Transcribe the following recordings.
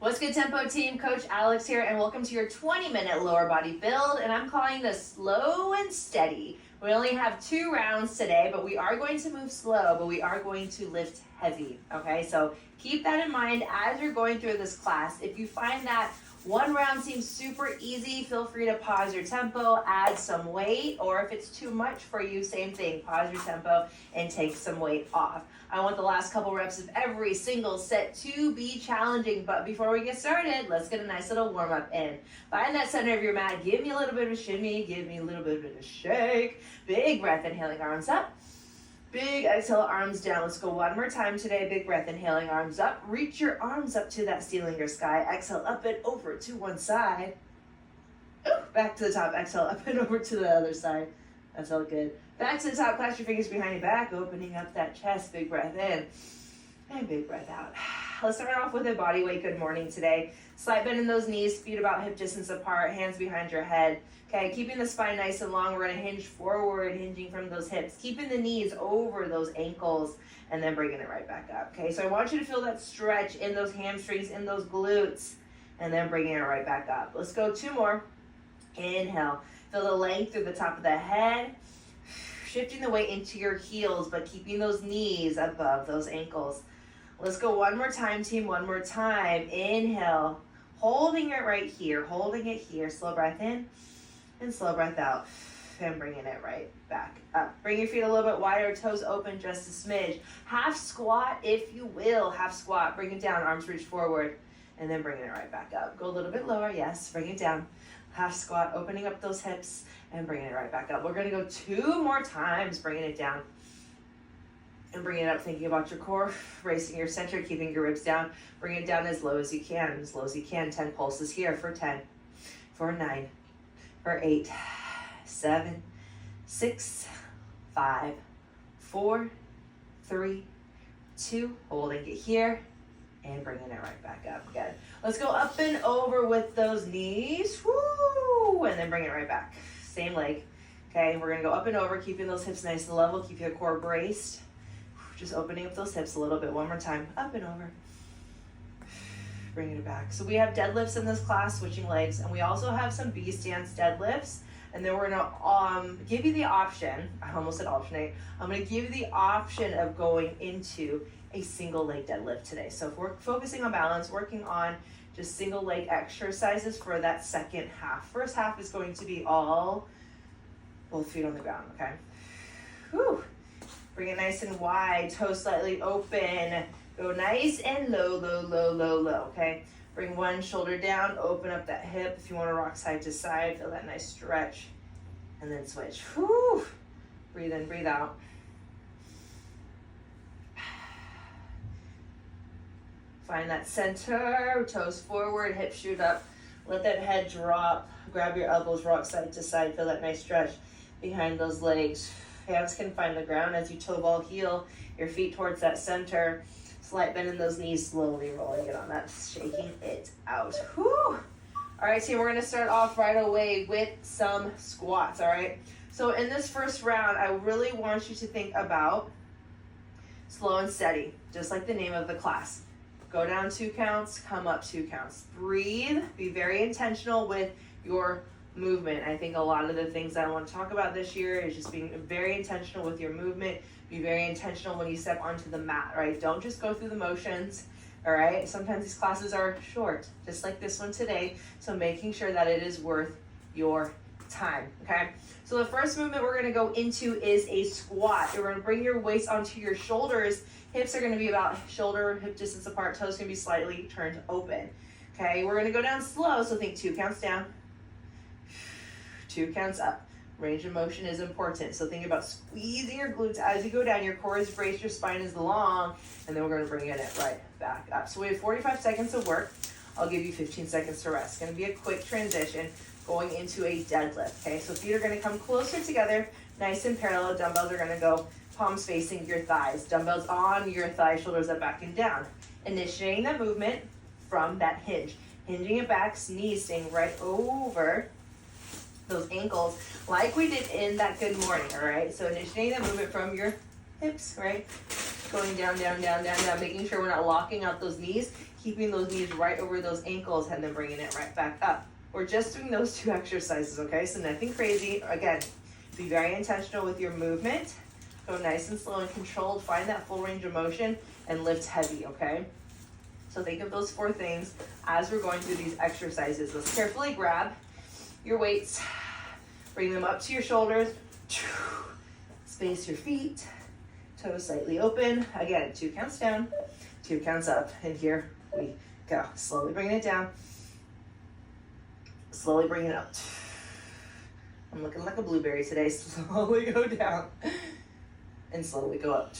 What's good, Tempo team? Coach Alex here, and welcome to your 20-minute lower body build, and I'm calling this slow and steady. We only have 2 rounds today, but we are going to move slow, but we are going to lift heavy, okay? So keep that in mind as you're going through this class. If you find that one round seems super easy, feel free to pause your tempo, add some weight, or if it's too much for you, same thing, pause your tempo and take some weight off. I want the last couple reps of every single set to be challenging, but before we get started, let's get a nice little warm up in. Find that center of your mat, give me a little bit of a shimmy, give me a little bit of a shake. Big breath, inhaling, arms up. Big exhale, arms down. Let's go one more time today. Big breath, inhaling, arms up. Reach your arms up to that ceiling or sky. Exhale, up and over to one side. Ooh, back to the top. Exhale, up and over to the other side. That felt good. Back to the top. Clasp your fingers behind your back, opening up that chest. Big breath in and big breath out. Let's start off with a body weight good morning today. Slight bend in those knees, feet about hip distance apart, hands behind your head. Okay, keeping the spine nice and long. We're going to hinge forward, hinging from those hips, keeping the knees over those ankles, and then bringing it right back up. Okay, so I want you to feel that stretch in those hamstrings, in those glutes, and then bringing it right back up. Let's go 2 more. Inhale. Feel the length through the top of the head. Shifting the weight into your heels, but keeping those knees above those ankles. Let's go one more time, team. One more time. Inhale. Holding it right here. Holding it here. Slow breath in and slow breath out. And bringing it right back up. Bring your feet a little bit wider. Toes open just a smidge. Half squat, if you will. Half squat. Bring it down. Arms reach forward. And then bringing it right back up. Go a little bit lower. Yes. Bring it down. Half squat, opening up those hips and bringing it right back up. We're going to go 2 more times, bringing it down and bringing it up, thinking about your core, bracing your center, keeping your ribs down. Bring it down as low as you can, as low as you can. 10 pulses here for 10, for 9, for 8, 7, 6, 5, 4, 3, 2. Holding it here. And bringing it right back up. Good. Let's go up and over with those knees. Woo! And then bring it right back. Same leg. Okay, we're going to go up and over, keeping those hips nice and level. Keep your core braced. Just opening up those hips a little bit. One more time. Up and over. Bringing it back. So we have deadlifts in this class, switching legs. And we also have some B stance deadlifts. And then we're going to give you the option. I almost said alternate. I'm going to give you the option of going into a single leg deadlift today. So if we're focusing on balance, working on just single leg exercises for that second half. First half is going to be all both feet on the ground, okay? Whew. Bring it nice and wide, toes slightly open. Go nice and low, low, low, low, low, okay? Bring one shoulder down, open up that hip. If you want to rock side to side, feel that nice stretch. And then switch. Whew. Breathe in, breathe out. Find that center, toes forward, hips shoot up. Let that head drop. Grab your elbows, rock side to side. Feel that nice stretch behind those legs. Hands can find the ground as you toe ball heel. Your feet towards that center. Slight bend in those knees, slowly rolling it on that, shaking it out. Whew. All right, team, we're gonna start off right away with some squats, all right? So in this first round, I really want you to think about slow and steady, just like the name of the class. Go down 2 counts, come up 2 counts. Breathe, be very intentional with your movement. I think a lot of the things that I want to talk about this year is just being very intentional with your movement. Be very intentional when you step onto the mat, right? Don't just go through the motions, all right? Sometimes these classes are short, just like this one today. So making sure that it is worth your time, okay? So the first movement we're gonna go into is a squat. You're gonna bring your waist onto your shoulders. Hips are gonna be about shoulder, hip distance apart. Toes can be slightly turned open. Okay, we're gonna go down slow, so think 2 counts down, 2 counts up. Range of motion is important, so think about squeezing your glutes as you go down. Your core is braced, your spine is long, and then we're gonna bring it right back up. So we have 45 seconds of work. I'll give you 15 seconds to rest. It's gonna be a quick transition going into a deadlift, okay? So feet are gonna come closer together, nice and parallel. Dumbbells are gonna go palms facing your thighs. Dumbbells on your thighs, shoulders up, back and down. Initiating that movement from that hinge. Hinging it back, knees staying right over those ankles like we did in that good morning, all right? So initiating that movement from your hips, right? Going down, down, down, down, down, making sure we're not locking out those knees, keeping those knees right over those ankles, and then bringing it right back up. We're just doing those 2 exercises, okay? So nothing crazy. Again, be very intentional with your movement. Go nice and slow and controlled. Find that full range of motion and lift heavy, okay? So think of those 4 things as we're going through these exercises. Let's carefully grab your weights, bring them up to your shoulders, space your feet, toes slightly open. Again, 2 counts down, 2 counts up, and here we go. Slowly bringing it down, slowly bring it up. I'm looking like a blueberry today. Slowly go down and slowly go up.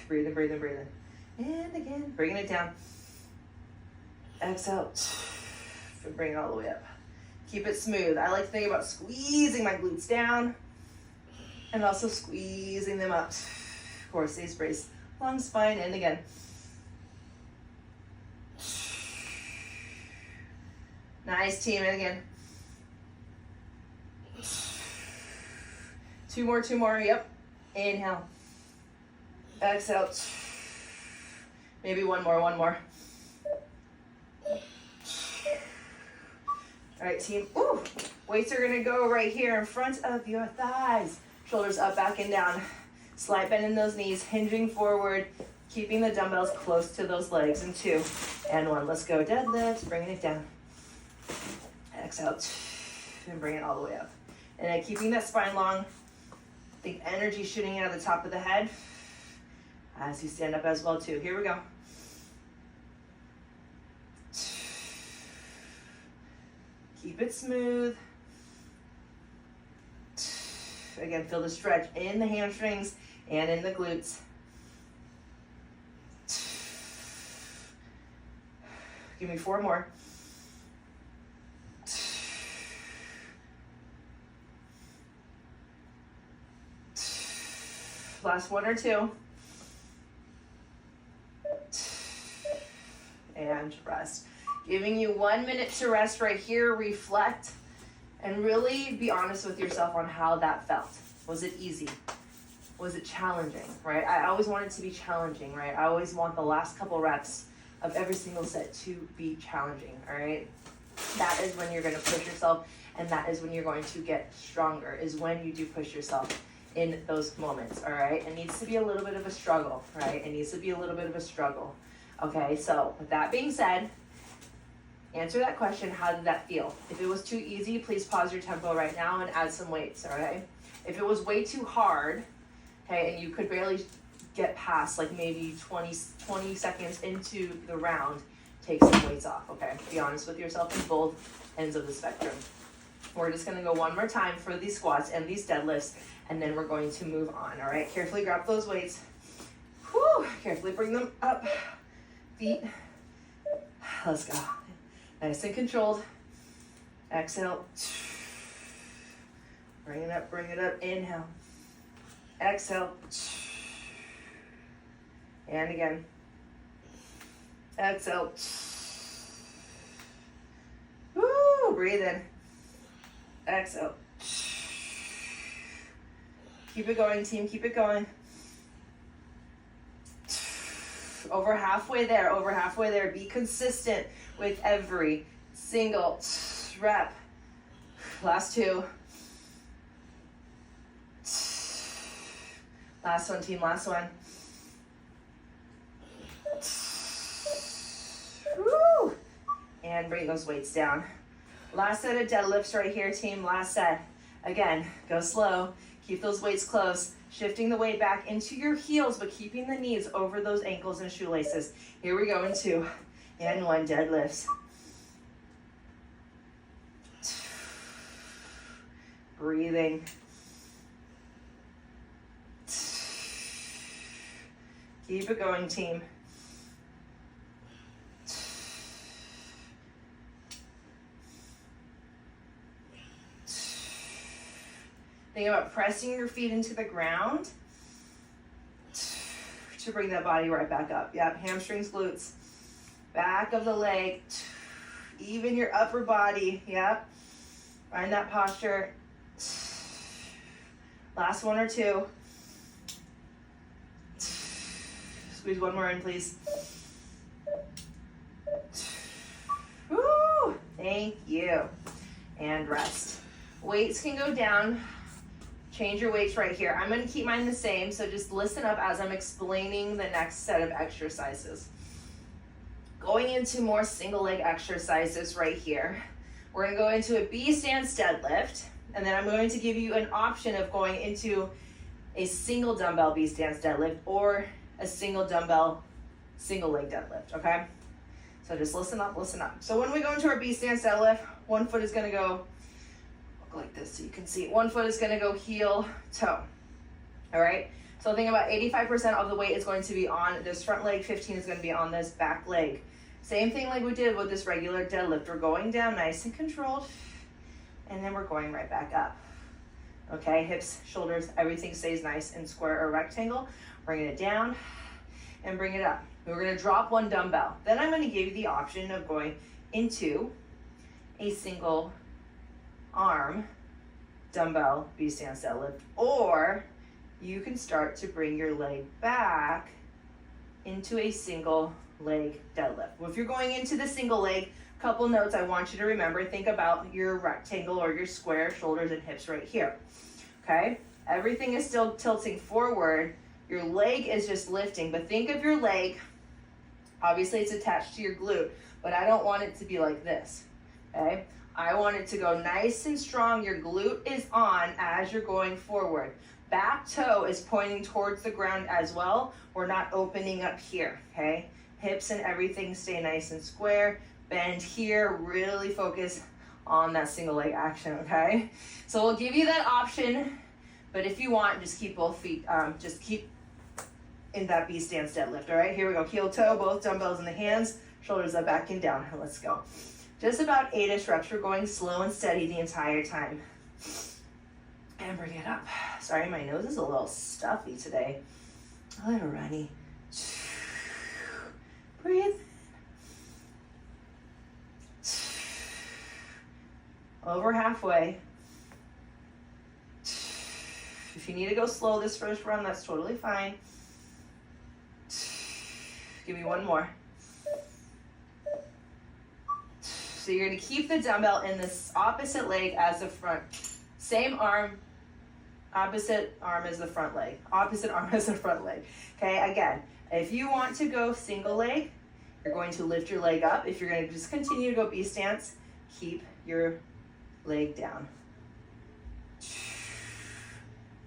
Breathing, breathing, breathing. And again, bringing it down. Exhale, and bring it all the way up. Keep it smooth. I like to think about squeezing my glutes down and also squeezing them up. Of course, these brace long spine, and again. Nice, team, and again. 2 more, 2 more, yep. Inhale. Exhale. Maybe 1 more, 1 more. All right, team. Ooh. Weights are gonna go right here in front of your thighs. Shoulders up, back, and down. Slight bend in those knees, hinging forward, keeping the dumbbells close to those legs. And 2 and 1. Let's go. Deadlifts, bringing it down. Exhale, and bring it all the way up. And then keeping that spine long. Think energy shooting out of the top of the head as you stand up as well too. Here we go. Keep it smooth. Again, feel the stretch in the hamstrings and in the glutes. Give me 4 more. Last 1 or 2. And rest. Giving you 1 minute to rest right here, reflect, and really be honest with yourself on how that felt. Was it easy? Was it challenging, right? I always want it to be challenging, right? I always want the last couple reps of every single set to be challenging, all right? That is when you're gonna push yourself, and that is when you're going to get stronger, is when you do push yourself in those moments, all right? It needs to be a little bit of a struggle, right? It needs to be a little bit of a struggle, okay? So with that being said, answer that question, how did that feel? If it was too easy, please pause your tempo right now and add some weights, all right? If it was way too hard, okay, and you could barely get past like maybe 20 seconds into the round, take some weights off, okay? Be honest with yourself in both ends of the spectrum. We're just gonna go 1 more time for these squats and these deadlifts, and then we're going to move on, all right? Carefully grab those weights. Whew, carefully bring them up. Feet. Let's go. Nice and controlled. Exhale. Bring it up, bring it up. Inhale. Exhale. And again. Exhale. Woo, breathe in. Exhale. Keep it going, team, keep it going. Over halfway there, over halfway there. Be consistent with every single rep. Last 2. Last one, team, last one. Woo! And bring those weights down. Last set of deadlifts right here, team, last set. Again, go slow. Keep those weights close. Shifting the weight back into your heels, but keeping the knees over those ankles and shoelaces. Here we go in 2 and 1 deadlifts. Breathing. Keep it going, team. Think about pressing your feet into the ground to bring that body right back up. Yep, hamstrings, glutes, back of the leg, even your upper body. Yep, find that posture. Last 1 or 2. Squeeze one more in, please. Woo! Thank you. And rest. Weights can go down. Change your weights right here. I'm gonna keep mine the same, so just listen up as I'm explaining the next set of exercises. Going into more single leg exercises right here. We're gonna go into a B stance deadlift, and then I'm going to give you an option of going into a single dumbbell B stance deadlift or a single dumbbell single leg deadlift, okay? So just listen up, listen up. So when we go into our B stance deadlift, one foot is gonna go like this so you can see. One foot is gonna go heel, toe, all right? So think about 85% of the weight is going to be on this front leg, 15 is gonna be on this back leg. Same thing like we did with this regular deadlift. We're going down nice and controlled, and then we're going right back up. Okay, hips, shoulders, everything stays nice and square or rectangle. Bring it down and bring it up. We're gonna drop one dumbbell. Then I'm gonna give you the option of going into a single arm dumbbell B stance deadlift, or you can start to bring your leg back into a single leg deadlift. Well, if you're going into the single leg, couple notes I want you to remember. Think about your rectangle or your square, shoulders and hips right here. Okay, everything is still tilting forward. Your leg is just lifting, but think of your leg, obviously it's attached to your glute, but I don't want it to be like this, okay? I want it to go nice and strong. Your glute is on as you're going forward. Back toe is pointing towards the ground as well. We're not opening up here, okay? Hips and everything stay nice and square. Bend here, really focus on that single leg action, okay? So we'll give you that option, but if you want, just keep both feet, just keep in that B stance deadlift, all right? Here we go, heel toe, both dumbbells in the hands, shoulders up, back and down, let's go. Just about 8-ish reps, we're going slow and steady the entire time. And bring it up. Sorry, my nose is a little stuffy today. A little runny. Breathe. Over halfway. If you need to go slow this first run, that's totally fine. Give me one more. So you're gonna keep the dumbbell in this opposite leg as the front. Same arm, opposite arm as the front leg. Opposite arm as the front leg. Okay, again, if you want to go single leg, you're going to lift your leg up. If you're gonna just continue to go B stance, keep your leg down.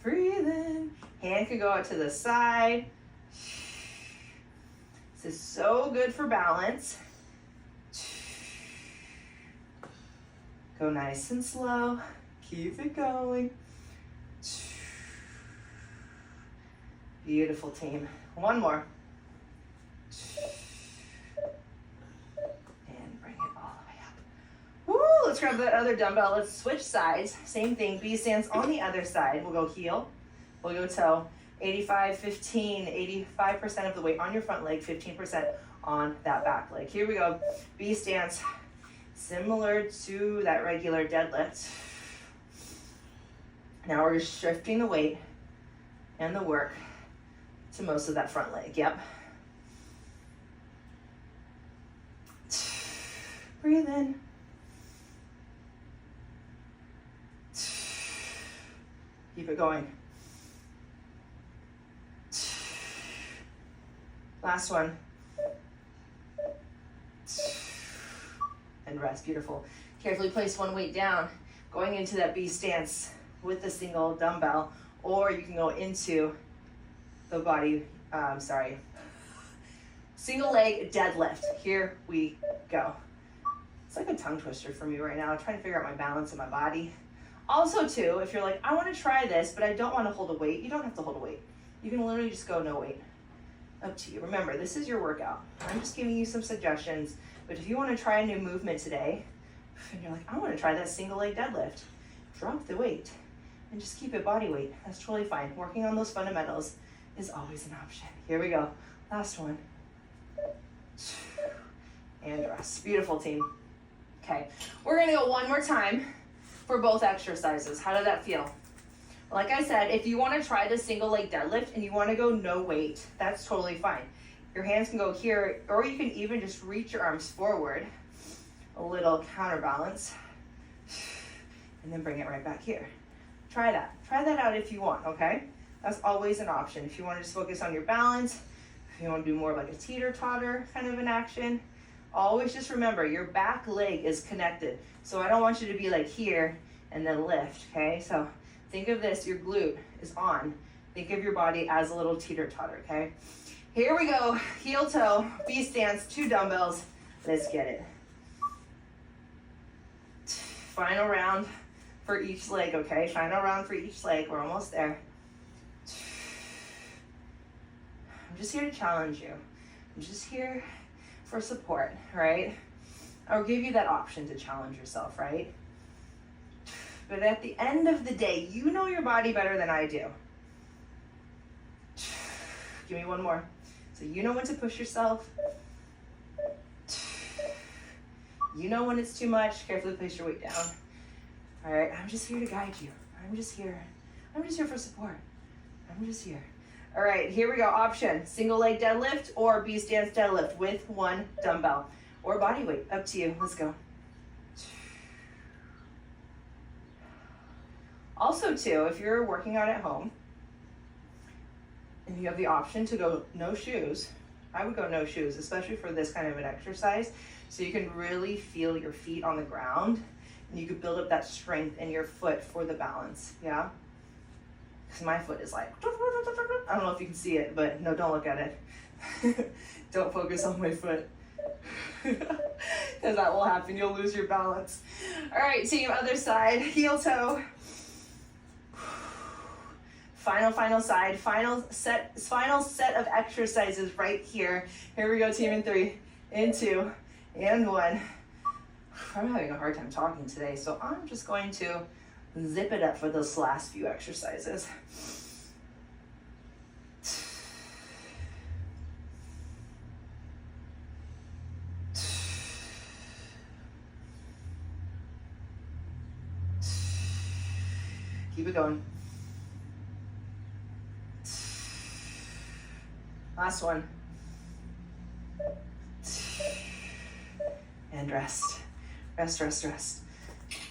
Breathe in. Hand can go out to the side. This is so good for balance. Go nice and slow. Keep it going. Beautiful, team. One more. And bring it all the way up. Woo! Let's grab that other dumbbell. Let's switch sides. Same thing. B stance on the other side. We'll go heel. We'll go toe. 85, 15, 85% of the weight on your front leg, 15% on that back leg. Here we go. B stance. Similar to that regular deadlift. Now we're just shifting the weight and the work to most of that front leg. Yep. Breathe in. Keep it going. Last one. And rest. Beautiful. Carefully place one weight down, going into that B stance with the single dumbbell, or you can go into the single leg deadlift. Here we go. It's like a tongue twister for me right now. I'm trying to figure out my balance in my body. Also too, if you're like, I want to try this, but I don't want to hold a weight, you don't have to hold a weight. You can literally just go no weight. Up to you. Remember, this is your workout. I'm just giving you some suggestions, but if you want to try a new movement today, and you're like, I want to try that single leg deadlift, drop the weight and just keep it body weight. That's totally fine. Working on those fundamentals is always an option. Here we go. Last one. And rest. Beautiful, team. Okay, we're gonna go one more time for both exercises. How did that feel? Like I said, if you want to try the single leg deadlift and you want to go no weight, that's totally fine. Your hands can go here, or you can even just reach your arms forward. A little counterbalance. And then bring it right back here. Try that. Try that out if you want, okay? That's always an option. If you want to just focus on your balance, if you want to do more like a teeter-totter kind of an action, always just remember your back leg is connected. So I don't want you to be like here and then lift, okay? So think of this, your glute is on. Think of your body as a little teeter-totter, okay? Here we go, heel toe, B stance, 2 dumbbells. Let's get it. Final round for each leg, okay? Final round for each leg, we're almost there. I'm just here to challenge you. I'm just here for support, right? I'll give you that option to challenge yourself, right? But at the end of the day, you know your body better than I do. Give me one more. So you know when to push yourself. You know when it's too much. Carefully place your weight down. All right, I'm just here to guide you. I'm just here for support. I'm just here. All right, here we go. Option, single leg deadlift or B stance deadlift with 1 dumbbell or body weight, up to you. Let's go. Also too, if you're working out at home and you have the option to go no shoes, I would go no shoes, especially for this kind of an exercise, so you can really feel your feet on the ground and you could build up that strength in your foot for the balance, yeah? Because my foot is like, I don't know if you can see it, but no, don't look at it. Don't focus on my foot. Because that will happen, you'll lose your balance. All right, team, other side, heel toe. Final side, final set of exercises right here. Here we go, team, in 3, in 2, and 1. I'm having a hard time talking today, so I'm just going to zip it up for those last few exercises. Keep it going. Last one. And rest. Rest.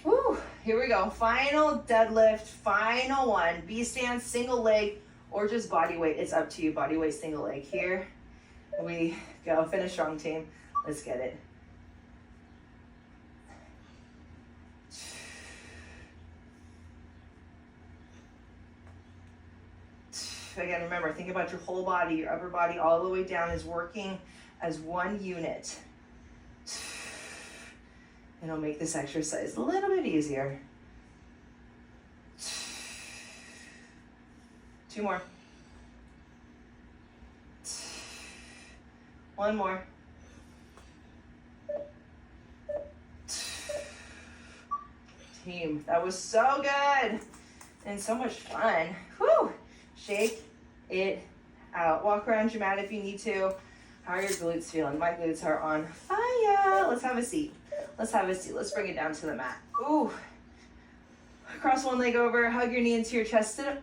Woo, here we go. Final deadlift, final one. B stance, single leg, or just body weight. It's up to you, body weight, single leg. Here we go. Finish strong, team. Let's get it. Again, remember, think about your whole body, your upper body all the way down is working as one unit. And it'll make this exercise a little bit easier. 2 more. 1 more. Team, that was so good and so much fun. Whew. Shake it out. Walk around your mat if you need to. How are your glutes feeling? My glutes are on fire. Let's have a seat. Let's bring it down to the mat. Ooh. Cross one leg over, hug your knee into your chest. Sit up